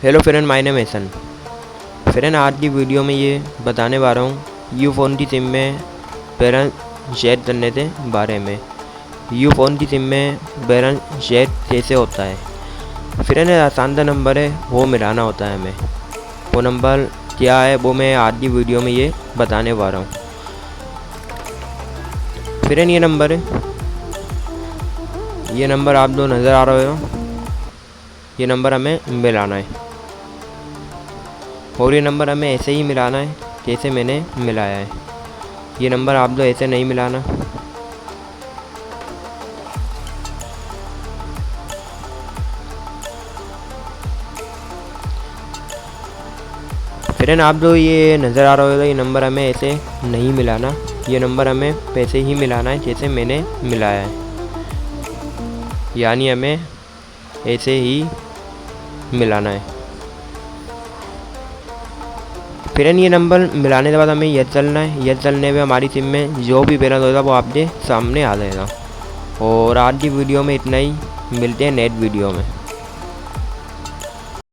Hello friend, my name Ehsan. Friend, आज की video में ये बताने वाला हूँ यू फ़ोन की सिम में बैलेंस शेयर करने के बारे में। यू फ़ोन की सिम में बैलेंस शेयर कैसे होता है। फ्रेंड, आसान सा नंबर है, वो मिलाना होता है हमें। वो नंबर क्या है वो मैं आज की वीडियो में ये बताने वाला हूँ। फ्रेंड, ये नंबर आप जो नज़र आ रहे हो, ये नंबर हमें मिलाना है और ये नंबर हमें ऐसे ही मिलाना है जैसे मैंने मिलाया है। ये नंबर आप जो ऐसे नहीं मिलाना। फ्रेंड, आप जो ये नज़र आ रहा होगा, ये नंबर हमें ऐसे नहीं मिलाना। ये नंबर हमें वैसे ही मिलाना है जैसे मैंने मिलाया है, यानी हमें ऐसे ही मिलाना है। फ्रेंड, ये नंबर मिलाने के बाद हमें यह चलना है। यह चलने पे हमारी सिम में जो भी बैलेंस होगा वो आपके सामने आ जाएगा। और आज की वीडियो में इतना ही, मिलते हैं नेक्स्ट वीडियो में।